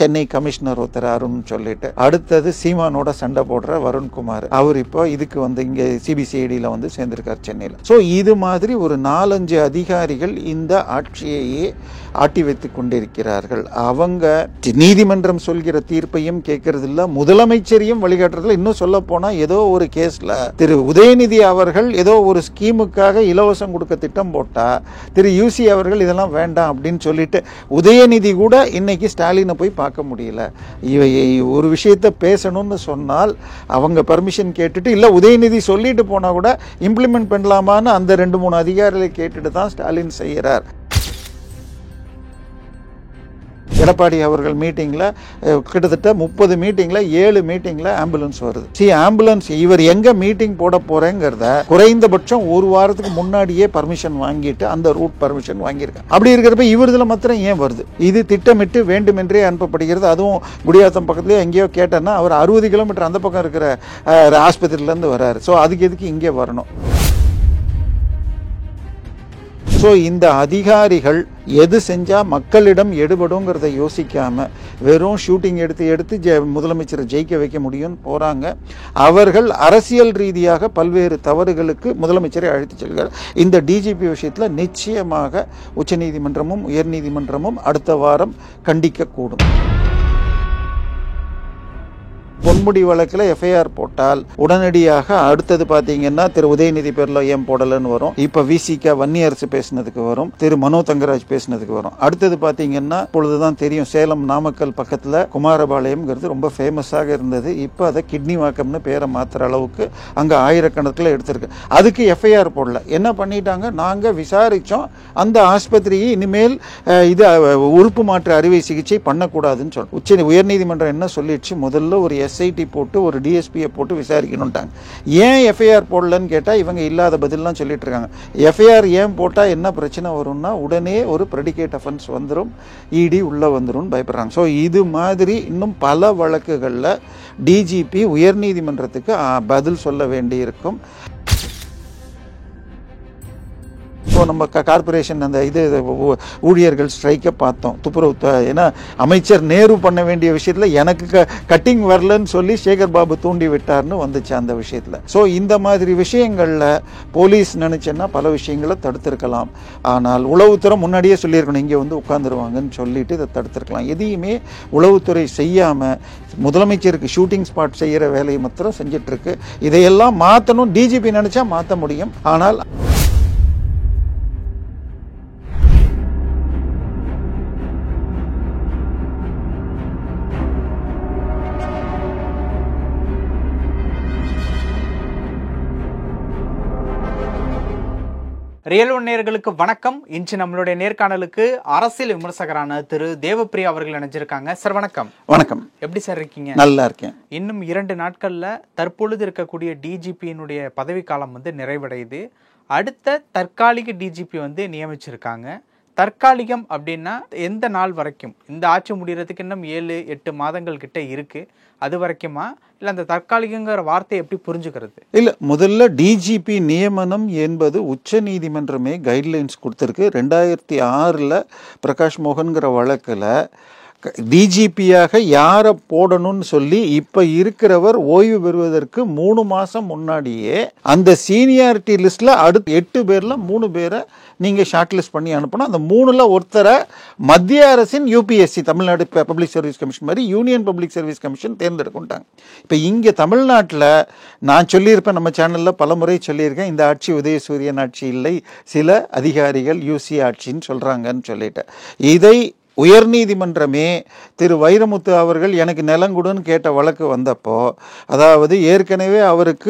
Chennai commissioner ஒருத்தர் அருண் சொல்லிட்டு, அடுத்தது சீமானோட சண்டை போடுற வருண்குமார், அவர் இப்போ இதுக்கு இங்க சிபிசிஐடியில் சேர்ந்திருக்கார் சென்னையில். ஸோ இது மாதிரி ஒரு 4-5 அதிகாரிகள் இந்த ஆட்சியையே ஆட்டி வைத்துக் கொண்டிருக்கிறார்கள். அவங்க நீதிமன்றம் சொல்கிற தீர்ப்பையும் கேட்கறது இல்ல, முதலமைச்சரையும் வழிகாட்டுறதுல. இன்னும் சொல்ல போனா ஏதோ ஒரு கேஸ்ல திரு உதயநிதி அவர்கள் ஏதோ ஒரு ஸ்கீமுக்காக இலவசம் கொடுக்க திட்டம் போட்டா திரு யூசி அவர்கள் இதெல்லாம் வேண்டாம் அப்படின்னு சொல்லிட்டு, உதயநிதி கூட இன்னைக்கு ஸ்டாலினை போய் பார்க்க முடியல. ஒரு விஷயத்தை பேசணும்னு சொன்னால் அவங்க பர்மிஷன் கேட்டுட்டு, இல்ல உதயநிதி சொல்லிட்டு போனா கூட இம்ப்ளிமெண்ட் பண்ணலாமான்னு அந்த 2-3 அதிகாரிகளை கேட்டுட்டு தான் ஸ்டாலின் செய்கிறார். எடப்பாடி அவர்கள் மீட்டிங்கில் கிட்டத்தட்ட 30 மீட்டிங்கில் 7 மீட்டிங்கில் ஆம்புலன்ஸ் வருது. ஆம்புலன்ஸ் இவர் எங்கே மீட்டிங் போட போகிறேங்கிறத குறைந்தபட்சம் ஒரு வாரத்துக்கு முன்னாடியே பர்மிஷன் வாங்கிட்டு அந்த ரூட் பர்மிஷன் வாங்கியிருக்காங்க. அப்படி இருக்கிறப்ப இவர்தில் மாத்திரம் ஏன் வருது? இது திட்டமிட்டு வேண்டுமென்றே அனுப்பப்படுகிறது. அதுவும் குடியாத்தம் பக்கத்துலேயே எங்கேயோ கேட்டேன்னா அவர் 60 கிலோமீட்டர் அந்த பக்கம் இருக்கிற ஆஸ்பத்திரியிலேருந்து வர்றாரு. ஸோ அதுக்கு எதுக்கு இங்கே வரணும்? ஸோ இந்த அதிகாரிகள் எது செஞ்சால் மக்களிடம் எடுபடுங்கிறத யோசிக்காமல் வெறும் ஷூட்டிங் எடுத்து முதலமைச்சரை ஜெயிக்க வைக்க முடியும்னு போகிறாங்க. அவர்கள் அரசியல் ரீதியாக பல்வேறு தவறுகளுக்கு முதலமைச்சரை அழைத்து செல்கிறார். இந்த டிஜிபி விஷயத்தில் நிச்சயமாக உச்சநீதிமன்றமும் உயர்நீதிமன்றமும் அடுத்த வாரம் கண்டிக்கக்கூடும். பொன்முடி வழக்கில் எஃப்ஐஆர் போட்டால் உடனடியாக அடுத்தது பார்த்தீங்கன்னா திரு உதயநிதி பேரில் ஏன் போடலன்னு வரும். இப்போ விசிக வன்னியரசு பேசினதுக்கு வரும், திரு மனோ தங்கராஜ் பேசினதுக்கு வரும். அடுத்தது பார்த்தீங்கன்னா இப்பொழுதுதான் தெரியும், சேலம் நாமக்கல் பக்கத்தில் குமாரபாளையம்ங்கிறது ரொம்ப ஃபேமஸாக இருந்தது. இப்போ அதை கிட்னி வாக்கம்னு பேரை மாற்றுற அளவுக்கு அங்கே ஆயிரக்கணக்கில் எடுத்திருக்கு. அதுக்கு எஃப்ஐஆர் போடல. என்ன பண்ணிட்டாங்க? நாங்கள் விசாரித்தோம், அந்த ஆஸ்பத்திரியை இனிமேல் இது உறுப்பு மாற்று அறுவை சிகிச்சை பண்ணக்கூடாதுன்னு சொல்லி உயர்நீதிமன்றம் என்ன சொல்லிடுச்சு? முதல்ல ஒரு எஸ்ஐடி போட்டு ஒரு டிஎஸ்பியை போட்டு விசாரிக்கணும்ட்டாங்க. ஏன் எஃப்ஐஆர் போடலன்னு கேட்டால் இவங்க இல்லாத பதிலாம் சொல்லிட்டு இருக்காங்க. எஃப்ஐஆர் ஏன் போட்டால் என்ன பிரச்சனை வரும்னா உடனே ஒரு ப்ரெடிகேட் அஃபென்ஸ் வந்துடும், இடி உள்ளே வந்துடும் பயப்படுறாங்க. ஸோ இது மாதிரி இன்னும் பல வழக்குகளில் டிஜிபி உயர்நீதிமன்றத்துக்கு பதில் சொல்ல வேண்டியிருக்கும். ஸோ நம்ம கார்பரேஷன் அந்த ஊழியர்கள் ஸ்ட்ரைக்கை பார்த்தோம், துப்புரவு. ஏன்னா அமைச்சர் நேரு பண்ண வேண்டிய விஷயத்தில் எனக்கு கட்டிங் வரலன்னு சொல்லி சேகர் பாபு தூண்டி விட்டார்னு வந்துச்சு அந்த விஷயத்தில். ஸோ இந்த மாதிரி விஷயங்களில் போலீஸ் நினைச்சேன்னா பல விஷயங்களை தடுத்திருக்கலாம். ஆனால் உளவுத்துறை முன்னாடியே சொல்லியிருக்கணும், இங்கே உட்காந்துருவாங்கன்னு சொல்லிட்டு இதை தடுத்திருக்கலாம். எதையுமே உளவுத்துறை செய்யாமல் முதலமைச்சருக்கு ஷூட்டிங் ஸ்பாட் செய்கிற வேலையை மாத்திரம் செஞ்சிட்ருக்கு. இதையெல்லாம் மாற்றணும், டிஜிபி நினச்சா மாற்ற முடியும். ஆனால் ரியல் ஒன் நேயர்களுக்கு வணக்கம். இன்று நம்மளுடைய நேர்காணலுக்கு அரசியல் விமர்சகரான திரு தேவப்பிரியா அவர்கள் நினைச்சிருக்காங்க. சார் வணக்கம். வணக்கம். எப்படி சார் இருக்கீங்க? நல்லா இருக்கேன். இன்னும் 2 நாட்கள்ல தற்பொழுது இருக்கக்கூடிய டிஜிபியினுடைய பதவிக்காலம் நிறைவடையுது. அடுத்த தற்காலிக டிஜிபி நியமிச்சிருக்காங்க. தற்காலிகம் அப்படின்னா எந்த நாள் வரைக்கும்? இந்த ஆட்சி முடிகிறதுக்கு இன்னும் 7-8 மாதங்கள் கிட்ட இருக்கு, அது வரைக்குமா? இல்லை அந்த தற்காலிகங்கிற வார்த்தையை எப்படி புரிஞ்சுக்கிறது? இல்லை, முதல்ல டிஜிபி நியமனம் என்பது உச்ச நீதிமன்றமே கைட்லைன்ஸ் கொடுத்துருக்கு. 2006 பிரகாஷ் மோகன்கிற வழக்கில் டிஜிபியாக யாரை போடணும்னு சொல்லி இப்போ இருக்கிறவர் ஓய்வு பெறுவதற்கு 3 மாதம் முன்னாடியே அந்த சீனியாரிட்டி லிஸ்ட்டில் அடுத்த 8 பேரில் 3 பேரை நீங்கள் ஷார்ட் லிஸ்ட் பண்ணி அனுப்பணும். அந்த 3ல் ஒருத்தரை மத்திய அரசின் UPSC, Tamil Nadu public service commission மாதிரி யூனியன் பப்ளிக் சர்வீஸ் கமிஷன் தேர்ந்தெடுக்கிட்டாங்க. இப்போ இங்கே தமிழ்நாட்டில் நான் சொல்லியிருப்பேன், நம்ம சேனலில் பல முறை சொல்லியிருக்கேன், இந்த ஆட்சி உதயசூரியன் ஆட்சி இல்லை, சில அதிகாரிகள் யூசி ஆட்சின்னு சொல்கிறாங்கன்னு சொல்லிட்டு. இதை உயர்நீதிமன்றமே திரு வைரமுத்து அவர்கள் எனக்கு நிலங்குடுன்னு கேட்ட வழக்கு வந்தப்போ, அதாவது ஏற்கனவே அவருக்கு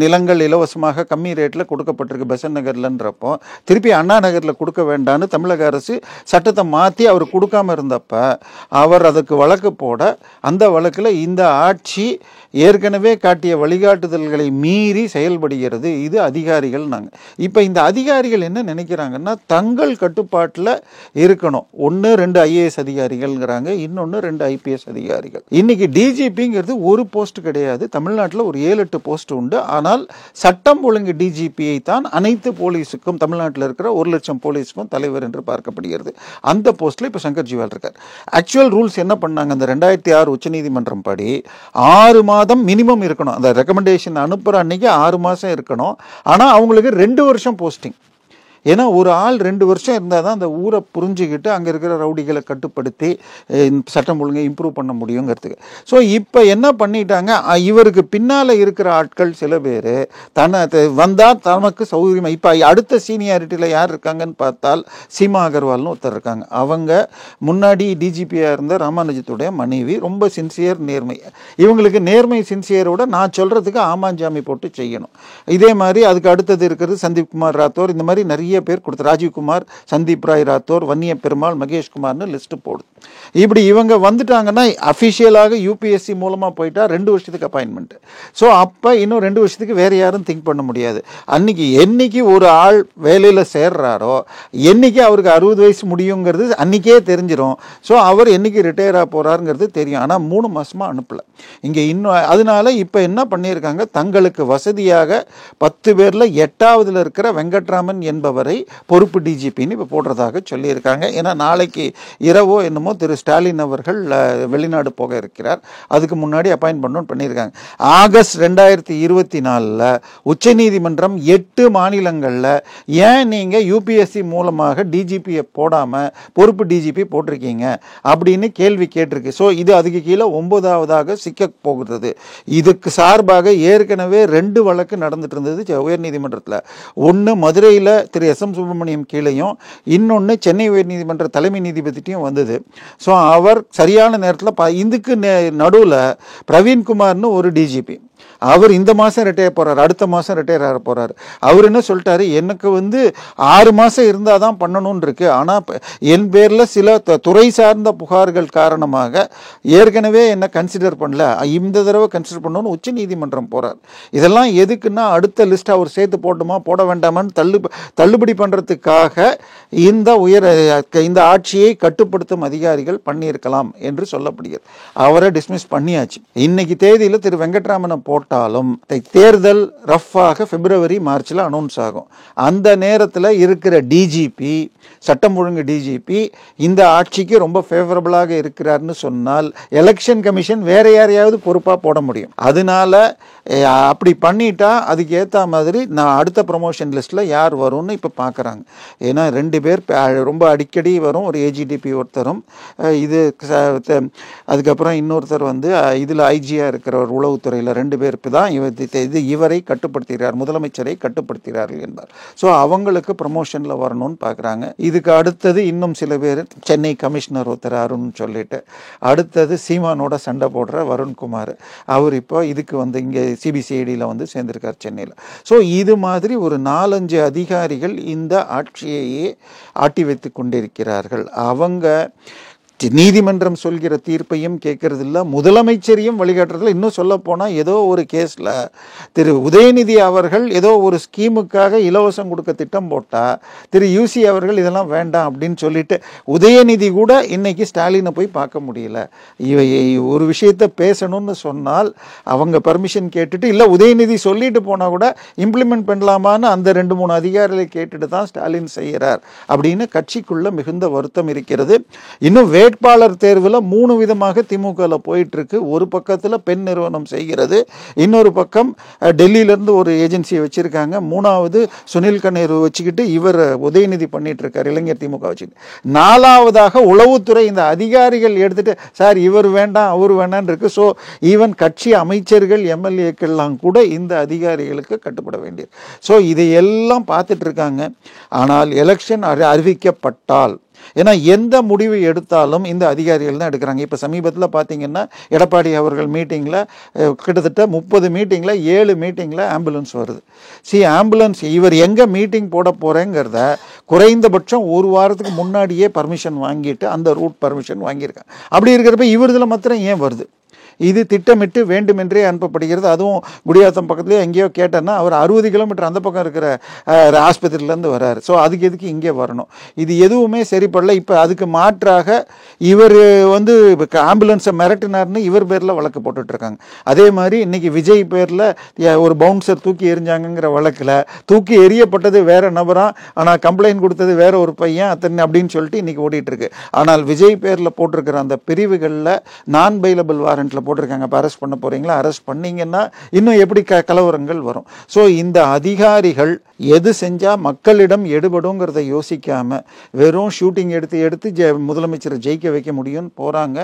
நிலங்கள் இலவசமாக கம்மி ரேட்டில் கொடுக்கப்பட்டிருக்கு பெசன் நகர்லன்றப்போ திருப்பி அண்ணா நகரில் கொடுக்க வேண்டான்னு தமிழக அரசு சட்டத்தை மாற்றி அவர் கொடுக்காம இருந்தப்ப அவர் அதுக்கு வழக்கு போட, அந்த வழக்கில் இந்த ஆட்சி ஏற்கனவே காட்டிய வழிகாட்டுதல்களை மீறி செயல்படுகிறது, இது அதிகாரிகள். இப்போ இந்த அதிகாரிகள் என்ன நினைக்கிறாங்கன்னா தங்கள் கட்டுப்பாட்டில் இருக்கணும். 1, 2 IAS அதிகாரிகள்ங்கிறாங்க, இன்னொன்று 2 IPS அதிகாரிகள். இன்னைக்கு டிஜிபிங்கிறது ஒரு போஸ்ட் கிடையாது. தமிழ்நாட்டில் ஒரு 7-8 போஸ்ட் உண்டு. ஆனால் சட்டம் ஒழுங்கு டிஜிபியை தான் அனைத்து போலீஸுக்கும், தமிழ்நாட்டில் இருக்கிற 1 லட்சம் போலீஸுக்கும் தலைவர் என்று பார்க்கப்படுகிறது. அந்த போஸ்ட்ல இப்போ சங்கர் ஜிவால் இருக்கார். ஆக்சுவல் ரூல்ஸ் என்ன பண்ணாங்க, அந்த 2006 உச்சநீதிமன்றம் படி 6 மாதம் மினிமம் இருக்கணும். அந்த ரெக்கமெண்டேஷன் அனுப்புகிற அன்னைக்கு 6 மாதம் இருக்கணும். ஆனால் அவங்களுக்கு 2 வருஷம் போஸ்டிங். ஏன்னா ஒரு ஆள் 2 வருஷம் இருந்தால் தான் அந்த ஊரை புரிஞ்சுக்கிட்டு அங்கே இருக்கிற ரவுடிகளை கட்டுப்படுத்தி சட்டம் ஒழுங்கை இம்ப்ரூவ் பண்ண முடியுங்கிறதுக்கு. ஸோ இப்போ என்ன பண்ணிட்டாங்க, இவருக்கு பின்னால் இருக்கிற ஆட்கள் சில பேர் வந்தால் தமக்கு சௌகரியமாக, இப்போ அடுத்த சீனியாரிட்டியில் யார் இருக்காங்கன்னு பார்த்தால் சீமா அகர்வால்னு ஒருத்தர் இருக்காங்க. அவங்க முன்னாடி டிஜிபியாக இருந்த ராமானுஜத்துடைய மனைவி, ரொம்ப சின்சியர், நேர்மை. இவங்களுக்கு நேர்மை சின்சியரோட நான் சொல்கிறதுக்கு ஆமாஞ்சாமி போட்டு செய்யணும். இதே மாதிரி அதுக்கு அடுத்தது இருக்கிறது சந்தீப் குமார் ராத்தோர். இந்த மாதிரி நிறைய பேர் கொடுத்து, ராஜீவ்குமார், சந்தீப் ராய் ராத்தோர், வன்னிய பெருமாள், மகேஷ் குமார்னு லிஸ்ட் போடுது. இப்படி இவங்க வந்துட்டாங்கன்னா அஃபிஷியலாக யூபிஎஸ்சி மூலமாக போயிட்டா 2 வருஷத்துக்கு அப்பாயின்மெண்ட். ஸோ அப்போ இன்னும் 2 வருஷத்துக்கு வேறு யாரும் திங்க் பண்ண முடியாது. என்னைக்கு ஒரு ஆள் வேலையில் சேர்றாரோ, என்னைக்கு அவருக்கு 60 வயசு முடியுங்கிறது அன்றைக்கே தெரிஞ்சிடும். ஸோ அவர் என்னைக்கு ரிட்டையர் ஆக போகிறாருங்கிறது தெரியும். ஆனால் 3 மாதமாக அனுப்பலை இங்கே இன்னும். அதனால இப்போ என்ன பண்ணியிருக்காங்க, தங்களுக்கு வசதியாக 10 பேரில் 8ஆவதுல இருக்கிற வெங்கட்ராமன் என்பவரை பொறுப்பு டிஜிபின்னு இப்போ போடுறதாக சொல்லியிருக்காங்க. ஏன்னா நாளைக்கு இரவோ என்னமோ திரு ஸ்டாலின் அவர்கள் வெளிநாடு போக இருக்கிறார். அதுக்கு முன்னாடி அப்பாயின்ட் பண்ணணும்னு பண்ணியிருக்காங்க. ஆகஸ்ட் 2024 உச்சநீதிமன்றம் 8 மாநிலங்களில் ஏன் நீங்கள் யூபிஎஸ்சி மூலமாக டிஜிபியை போடாமல் பொறுப்பு டிஜிபி போட்டிருக்கீங்க அப்படின்னு கேள்வி கேட்டிருக்கு. ஸோ இது அதுக்கு கீழே 9ஆவதாக சிக்க போகிறது. இதுக்கு சார்பாக ஏற்கனவே 2 வழக்கு நடந்துட்டு இருந்தது உயர்நீதிமன்றத்தில். ஒன்று மதுரையில் திரு SM சுப்பிரமணியம் கீழையும், இன்னொன்று சென்னை உயர்நீதிமன்ற தலைமை நீதிபதிட்டையும் வந்தது. ஸோ அவர் சரியான நேரத்தில் இதுக்கு நடுவில் பிரவீன்குமார்னு ஒரு டிஜிபி, அவர் இந்த மாதம் ரிட்டையர் போகிறார், அடுத்த மாதம் ரிட்டையர் ஆக போகிறார். அவர் என்ன சொல்லிட்டாரு, எனக்கு 6 மாதம் இருந்தால் தான் பண்ணணும்னு இருக்கு. ஆனால் என் பேரில் சில துறை சார்ந்த புகார்கள் காரணமாக ஏற்கனவே என்ன கன்சிடர் பண்ணல, இந்த தடவை கன்சிடர் பண்ணணும்னு உச்ச நீதிமன்றம் போகிறார். இதெல்லாம் எதுக்குன்னா அடுத்த லிஸ்ட் அவர் சேர்த்து போட்டுமா போட வேண்டாமான்னு தள்ளுபடி பண்ணுறதுக்காக இந்த ஆட்சியை கட்டுப்படுத்தும் அதிகாரிகள் பண்ணியிருக்கலாம் என்று சொல்லப்படுகிறது. அவரை டிஸ்மிஸ் பண்ணியாச்சு. இன்னைக்கு தேதியில் திரு வெங்கட்ராமனை போட்டாலும் தேர்தல் ரஃப்பாக பிப்ரவரி மார்ச்சில் அனௌன்ஸ் ஆகும். அந்த நேரத்தில் இருக்கிற டிஜிபி, சட்டம் ஒழுங்கு டிஜிபி இந்த ஆட்சிக்கு ரொம்ப ஃபேவரபிளாக இருக்கிறார்னு சொன்னால் எலெக்ஷன் கமிஷன் வேற யாரையாவது பொறுப்பாக போட முடியும். அதனால அப்படி பண்ணிட்டா அதுக்கு ஏற்ற மாதிரி நான் அடுத்த ப்ரொமோஷன் லிஸ்ட்டில் யார் வரும்னு இப்போ பார்க்குறாங்க. ஏன்னா 2 பேர் ரொம்ப அடிக்கடி வரும். ஒரு ஏஜிடிபி ஒருத்தரும், அதுக்கப்புறம் இன்னொருத்தர் இதில் ஐஜியாக இருக்கிறவர் உளவுத்துறையில் 2 பேருக்கு தான் இவரை கட்டுப்படுத்துகிறார், முதலமைச்சரை கட்டுப்படுத்துகிறார்கள் என்பார். ஸோ அவங்களுக்கு ப்ரமோஷனில் வரணும்னு பார்க்குறாங்க. இதுக்கு அடுத்தது இன்னும் சில பேர், சென்னை கமிஷனர் ஒருத்தர் அருண் சொல்லிட்டு, அடுத்தது சீமானோட சண்டை போடுற வருண்குமார், அவர் இப்போ இதுக்கு இங்கே சிபிசிஐடியில் சேர்ந்திருக்கார் சென்னையில். ஸோ இது மாதிரி ஒரு 4-5 அதிகாரிகள் இந்த ஆட்சியையே ஆட்டி வைத்து கொண்டிருக்கிறார்கள். அவங்க நீதிமன்றம் சொல்கிற தீர்ப்பையும் கேட்கறது இல்லை, முதலமைச்சரையும் வழிகாட்டுறதுல. இன்னும் சொல்ல போனால் ஏதோ ஒரு கேஸில் திரு உதயநிதி அவர்கள் ஏதோ ஒரு ஸ்கீமுக்காக இலவசம் கொடுக்க திட்டம் போட்டால் திரு யூசி அவர்கள் இதெல்லாம் வேண்டாம் அப்படின்னு சொல்லிட்டு, உதயநிதி கூட இன்னைக்கு ஸ்டாலினை போய் பார்க்க முடியல. ஒரு விஷயத்தை பேசணும்னு சொன்னால் அவங்க பர்மிஷன் கேட்டுட்டு, இல்லை உதயநிதி சொல்லிட்டு போனால் கூட இம்ப்ளிமெண்ட் பண்ணலாமான்னு அந்த 2-3 அதிகாரிகளை கேட்டுட்டு தான் ஸ்டாலின் செய்கிறார் அப்படின்னு கட்சிக்குள்ள மிகுந்த வருத்தம் இருக்கிறது. இன்னும் வேட்பாளர் தேர்வில் 3 விதமாக திமுகவில் போயிட்டு இருக்கு. ஒரு பக்கத்தில் பெண் நிறுவனம் செய்கிறது, இன்னொரு பக்கம் டெல்லியிலேருந்து ஒரு ஏஜென்சியை வச்சிருக்காங்க, 3வது சுனில் கண்ணேரு வச்சுக்கிட்டு இவர் உதயநிதி பண்ணிட்டு இருக்கார், இளைஞர் திமுக வச்சுக்கிட்டு. 4வதாக உளவுத்துறை இந்த அதிகாரிகள் எடுத்துட்டு சார் இவர் வேண்டாம் அவர் வேண்டான்னு இருக்கு. ஸோ ஈவன் கட்சி அமைச்சர்கள் எம்எல்ஏக்கள்லாம் கூட இந்த அதிகாரிகளுக்கு கட்டுப்பட வேண்டியது. ஸோ இதையெல்லாம் பார்த்துட்டு இருக்காங்க. ஆனால் எலெக்ஷன் அறிவிக்கப்பட்டால், ஏன்னா எந்த முடிவு எடுத்தாலும் இந்த அதிகாரிகள் தான் எடுக்கிறாங்க. இப்போ சமீபத்தில் பார்த்தீங்கன்னா எடப்பாடி அவர்கள் மீட்டிங்கில் கிட்டத்தட்ட 30 மீட்டிங்கில் 7 மீட்டிங்கில் ஆம்புலன்ஸ் வருது. ஆம்புலன்ஸ் இவர் எங்கே மீட்டிங் போட போகிறேங்கிறத குறைந்தபட்சம் 1 வாரத்துக்கு முன்னாடியே பர்மிஷன் வாங்கிட்டு அந்த ரூட் பர்மிஷன் வாங்கியிருக்காங்க. அப்படி இருக்கிறப்ப இவர் இதில் மாத்திரம் ஏன் வருது? இது திட்டமிட்டு வேண்டுமென்றே அனுப்பப்படுகிறது. அதுவும் குடியாத்தம் பக்கத்துலேயே எங்கேயோ கேட்டேன்னா அவர் 60 கிலோமீட்டர் அந்த பக்கம் இருக்கிற ஆஸ்பத்திரியிலேருந்து வர்றாரு. ஸோ அதுக்கு எதுக்கு இங்கே வரணும்? இது எதுவுமே சரிப்படல. இப்போ அதுக்கு மாற்றாக இவர் வந்து ஆம்புலன்ஸை மிரட்டினார்னு இவர் பேரில் வழக்கு போட்டுட்ருக்காங்க. அதே மாதிரி இன்னைக்கு விஜய் பேரில் ஒரு பவுன்சர் தூக்கி எறிஞ்சாங்கிற வழக்கில் தூக்கி எறியப்பட்டது வேற நபரா, ஆனால் கம்ப்ளைண்ட் கொடுத்தது வேற ஒரு பையன் அத்தனை அப்படின்னு சொல்லிட்டு இன்னைக்கு ஓடிட்டு இருக்கு. ஆனால் விஜய் பேரில் போட்டிருக்கிற அந்த பிரிவுகளில் நான் பெயிலபிள் வாரண்ட்ல போட்டிருக்காங்க. இப்போ அரெஸ்ட் பண்ண போறீங்களா? அரெஸ்ட் பண்ணீங்கன்னா இன்னும் எப்படி கலவரங்கள் வரும்? ஸோ இந்த அதிகாரிகள் எது செஞ்சா மக்களிடம் எடுபடுங்கிறத யோசிக்காம வெறும் ஷூட்டிங் எடுத்து முதலமைச்சரை ஜெயிக்க வைக்க முடியும்னு போறாங்க.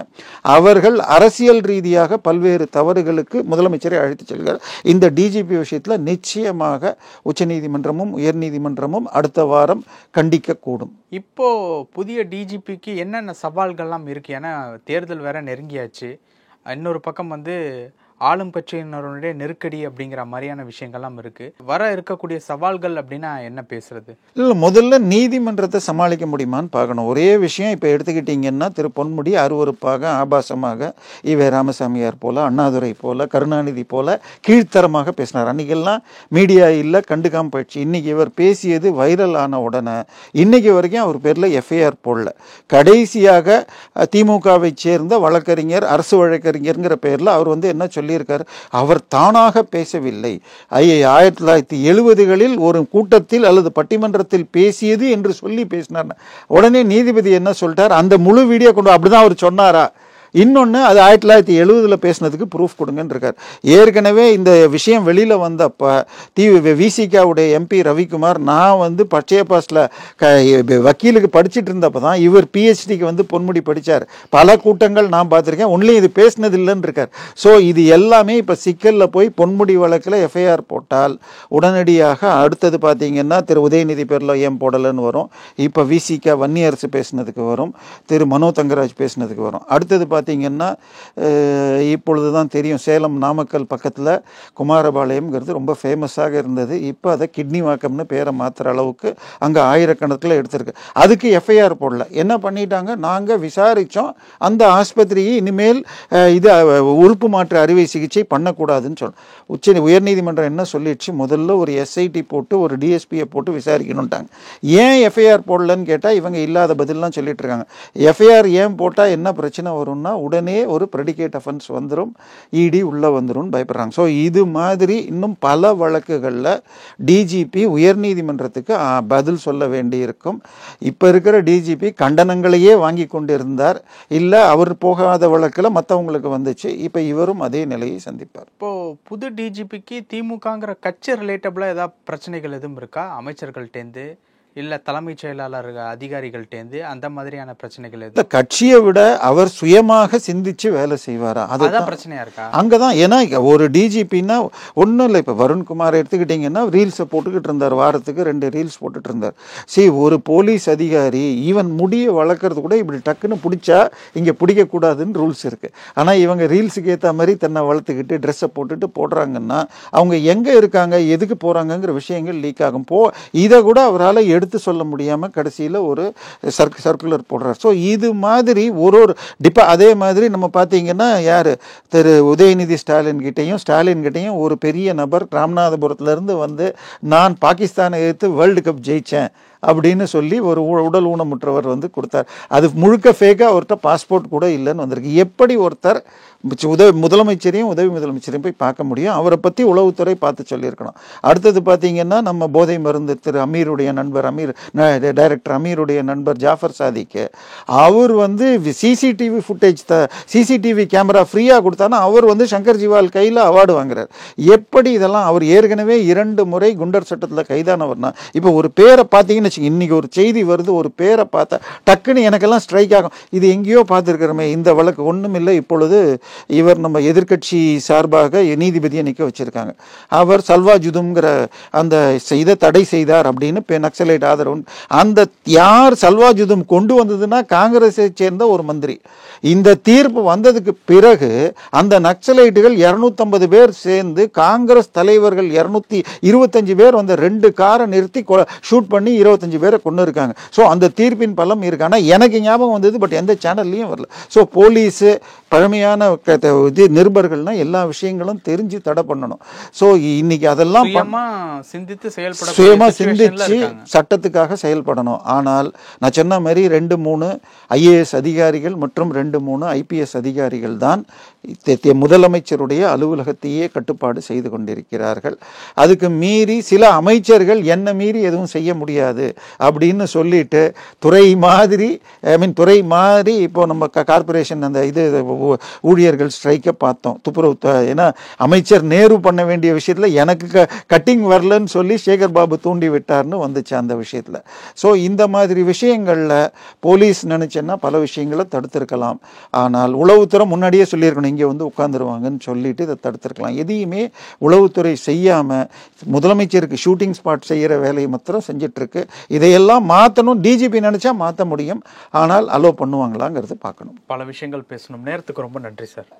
அவர்கள் அரசியல் ரீதியாக பல்வேறு தவறுகளுக்கு முதலமைச்சரை அழைத்து செல்கிறார். இந்த டிஜிபி விஷயத்தில் நிச்சயமாக உச்சநீதிமன்றமும் உயர்நீதிமன்றமும் அடுத்த வாரம் கண்டிக்க கூடும். இப்போ புதிய டிஜிபிக்கு என்னென்ன சவால்கள்லாம் இருக்கு? ஏன்னா தேர்தல் வேற நெருங்கியாச்சு. இன்னொரு பக்கம் வந்து ஆளும் கட்சியினருடைய நெருக்கடி அப்படிங்கிற மாதிரியான விஷயங்கள்லாம் இருக்கு. வர இருக்கக்கூடிய சவால்கள் அப்படின்னா என்ன பேசுறது? இல்லை, முதல்ல நீதிமன்றத்தை சமாளிக்க முடியுமான்னு பார்க்கணும். ஒரே விஷயம் இப்போ எடுத்துக்கிட்டிங்கன்னா திரு பொன்முடி அருவருப்பாக ஆபாசமாக ஈவே ராமசாமியார் போல, அண்ணாதுரை போல, கருணாநிதி போல கீழ்த்தரமாக பேசினார். அன்றைக்கெல்லாம் மீடியா இல்லை, கண்டுக்காம போயிடுச்சு. இன்னைக்கு இவர் பேசியது வைரல் ஆன உடனே இன்னைக்கு வரைக்கும் அவர் பேரில் எஃப்ஐஆர் போடல. கடைசியாக திமுகவை சேர்ந்த வழக்கறிஞர், அரசு வழக்கறிஞர்ங்கிற பேரில் அவர் வந்து என்ன சொல்லியிருக்கார்? அவர் தானாக பேசவில்லை. 1970களில் ஒரு கூட்டத்தில் அல்லது பட்டிமன்றத்தில் பேசியது என்று சொல்லி பேசினார். உடனே நீதிபதி என்ன சொல்லிட்டார்? அந்த முழு வீடியோ கொண்டு அப்படிதான் அவர் சொன்னாரா? இன்னொன்று, அது 1970 பேசினதுக்கு ப்ரூஃப் கொடுங்கன்னு இருக்கார். ஏற்கனவே இந்த விஷயம் வெளியில் வந்தப்போ விசிகாவுடைய எம்பி ரவிக்குமார், நான் வந்து பச்சையப்பாஸில் வக்கீலுக்கு படிச்சுட்டு இருந்தப்போ தான் இவர் பிஹெச்டிக்கு வந்து பொன்முடி படித்தார். பல கூட்டங்கள் நான் பார்த்துருக்கேன், ஒன்லையும் இது பேசினது இல்லைன்னு இருக்கார். ஸோ இது எல்லாமே இப்போ சிக்கலில் போய் பொன்முடி வழக்கில் எஃப்ஐஆர் போட்டால் உடனடியாக அடுத்தது பார்த்தீங்கன்னா திரு உதயநிதி பேரில் ஏன் போடலைன்னு வரும். இப்போ விசிகா வன்னியரசு பேசினதுக்கு வரும், திரு மனோ தங்கராஜ் பேசினதுக்கு வரும். அடுத்தது பார்த்தீங்கன்னா இப்பொழுது தான் தெரியும், சேலம் நாமக்கல் பக்கத்தில் குமாரபாளையம்ங்கிறது ரொம்ப ஃபேமஸாக இருந்தது. இப்போ அதை கிட்னி வாக்கம்னு பேரை மாற்றுற அளவுக்கு அங்கே ஆயிரக்கணக்கில் எடுத்திருக்கு. அதுக்கு எஃப்ஐஆர் போடல. என்ன பண்ணிட்டாங்க? நாங்கள் விசாரித்தோம், அந்த ஆஸ்பத்திரியை இனிமேல் இது உறுப்பு மாற்று அறுவை சிகிச்சை பண்ணக்கூடாதுன்னு சொன்னோம். உயர்நீதிமன்றம் என்ன சொல்லிடுச்சு? முதல்ல ஒரு எஸ்ஐடி போட்டு ஒரு டிஎஸ்பியை போட்டு விசாரிக்கணும்ட்டாங்க. ஏன் எஃப்ஐஆர் போடலன்னு கேட்டால் இவங்க இல்லாத பதிலாம் சொல்லிட்டு இருக்காங்க. எஃப்ஐஆர் ஏன் போட்டால் என்ன பிரச்சனை வரும்னா உடனே ஒரு ப்ரெடிகேட் அஃபென்ஸ் வந்துடும், இடி உள்ளே வந்துடும் பயப்படுறாங்க. ஸோ இது மாதிரி இன்னும் பல வழக்குகளில் டிஜிபி உயர்நீதிமன்றத்துக்கு பதில் சொல்ல வேண்டியிருக்கும். இப்போ இருக்கிற டிஜிபி கண்டனங்களையே வாங்கி கொண்டு இருந்தார். இல்லை, அவர் போகாத வழக்கில் மற்றவங்களுக்கு வந்துச்சு. இப்போ இவரும் அதே நிலையை சந்திப்பார். இப்போது புது டிஜிபிக்கு திமுகங்கிற கட்சி ரிலேட்டபிளாக ஏதாவது பிரச்சனைகள் எதுவும் இருக்கா? அமைச்சர்கள்டேருந்து இல்லை தலைமைச் செயலாளர் அதிகாரிகள்டேருந்து அந்த மாதிரியான பிரச்சனைகள் எது? கட்சியை விட அவர் சுயமாக சிந்திச்சு வேலை செய்வாரா? அதுதான் பிரச்சனையா இருக்கா? அங்கதான். ஏன்னா ஒரு டிஜிபின்னா ஒன்றும் இல்லை. இப்போ வருண்குமார் எடுத்துக்கிட்டிங்கன்னா ரீல்ஸை போட்டுக்கிட்டு இருந்தார், வாரத்துக்கு 2 ரீல்ஸ் போட்டுட்டு இருந்தார். சரி, ஒரு போலீஸ் அதிகாரி ஈவன் முடிய வளர்க்கறது கூட இப்படி டக்குன்னு பிடிச்சா இங்கே பிடிக்கக்கூடாதுன்னு ரூல்ஸ் இருக்குது. ஆனால் இவங்க ரீல்ஸுக்கு ஏற்ற மாதிரி தன்னை வளர்த்துக்கிட்டு ட்ரெஸ்ஸை போட்டுட்டு போடுறாங்கன்னா அவங்க எங்கே இருக்காங்க, எதுக்கு போகிறாங்கங்கிற விஷயங்கள் லீக் ஆகும். இதை கூட அவரால் எடுத்து சொல்ல முடியாமல் கடைசியில் ஒரு சர்க்குலர் போடுறார். ஸோ இது மாதிரி ஒரு அதே மாதிரி நம்ம பார்த்தீங்கன்னா யார் திரு உதயநிதி ஸ்டாலின் கிட்டையும் ஒரு பெரிய நபர் ராமநாதபுரத்துலேருந்து வந்து நான் பாகிஸ்தானை எதிர்த்து வேர்ல்டு கப் ஜெயித்தேன் அப்படின்னு சொல்லி ஒரு உடல் ஊனமுற்றவர் வந்து கொடுத்தார். அது முழுக்க ஃபேக்காக அவர்கிட்ட பாஸ்போர்ட் கூட இல்லைன்னு வந்திருக்கு. எப்படி ஒருத்தர் முதலமைச்சரையும் உதவி முதலமைச்சரையும் போய் பார்க்க முடியும்? அவரை பற்றி உளவுத்துறை பார்த்து சொல்லியிருக்கணும். அடுத்தது பார்த்தீங்கன்னா நம்ம போதை மருந்து திரு அமீருடைய நண்பர் டைரக்டர் அமீருடைய நண்பர் ஜாஃபர் சாதிக்கு அவர் வந்து சிசிடிவி ஃபுட்டேஜ் சிசிடிவி கேமரா ஃப்ரீயாக கொடுத்தானா அவர் வந்து சங்கர் ஜிவால் கையில் அவார்டு வாங்குறார். எப்படி இதெல்லாம்? அவர் ஏற்கனவே 2 முறை குண்டர் சட்டத்தில் கைதானவர்னா இப்போ ஒரு பேரை பார்த்தீங்கன்னு வச்சுங்க, இன்னைக்கு ஒரு செய்தி வருது, ஒரு பேரை பார்த்தா டக்குன்னு எனக்கெல்லாம் ஸ்ட்ரைக் ஆகும். இது எங்கேயோ பார்த்துருக்கிறோமே, இந்த வழக்கு ஒன்றும் இல்லை. இப்பொழுது இவர் நம்ம எதிர்கட்சி சார்பாக நீதிபதியை நிற்க வச்சிருக்காங்க. அவர் சல்வா ஜுதும்ங்கிற அந்த இதை தடை செய்தார் அப்படின்னு நக்சலைட் ஆதரவு. அந்த யார் சல்வா ஜுதும் கொண்டு வந்ததுன்னா காங்கிரஸை சேர்ந்த ஒரு மந்திரி. இந்த தீர்ப்பு வந்ததுக்கு பிறகு அந்த நக்சலைட்டுகள் 250 பேர் சேர்ந்து காங்கிரஸ் தலைவர்கள் 225 பேர் வந்து 2 காரை நிறுத்தி ஷூட் பண்ணி 20 25 பேரை கொண்டு இருக்காங்க. ஸோ அந்த தீர்ப்பின் பலம் இருக்கு. ஆனால் எனக்கு ஞாபகம் வந்தது, பட் எந்த சேனல்லையும் வரல. ஸோ போலீஸு பழமையான இது நிருபர்கள்னா எல்லா விஷயங்களும் தெரிஞ்சு தடை பண்ணணும். ஸோ இன்னைக்கு அதெல்லாம் சுயமாக சிந்திச்சு சட்டத்துக்காக செயல்படணும். ஆனால் நான் சொன்ன மாதிரி 2-3 IAS அதிகாரிகள் மற்றும் 2-3 IPS அதிகாரிகள் தான் முதலமைச்சருடைய அலுவலகத்தையே கட்டுப்பாடு செய்து கொண்டிருக்கிறார்கள். அதுக்கு மீறி சில அமைச்சர்கள் என்ன மீறி எதுவும் செய்ய முடியாது அப்படின்னு சொல்லிட்டு துறை மாதிரி இப்போ நம்ம கார்பரேஷன் அந்த இது ஊழியர்கள் ஸ்ட்ரைக்கை பார்த்தோம், துப்புரவு. ஏன்னா அமைச்சர் நேரு பண்ண வேண்டிய விஷயத்துல எனக்கு கட்டிங் வரலன்னு சொல்லி சேகர் பாபு தூண்டி விட்டார்னு வந்துச்சு அந்த விஷயத்துல. ஸோ இந்த மாதிரி விஷயங்கள்ல போலீஸ் நினைச்சேன்னா பல விஷயங்களை தடுத்திருக்கலாம். ஆனால் உளவுத்துறை முன்னாடியே சொல்லியிருக்கணும், இங்கே வந்து உட்காந்துருவாங்கன்னு சொல்லிட்டு இதை தடுத்திருக்கலாம். எதையுமே உளவுத்துறை செய்யாமல் முதலமைச்சருக்கு ஷூட்டிங் ஸ்பாட் செய்கிற வேலையை மாத்திரம் செஞ்சிட்டு இருக்கு. இதையெல்லாம் மாற்றணும். டிஜிபி நினைச்சா மாற்ற முடியும், ஆனால் அலோவ் பண்ணுவாங்களாங்கிறது பார்க்கணும். பல விஷயங்கள் பேசணும். நேரத்துக்கு ரொம்ப நன்றி சார்.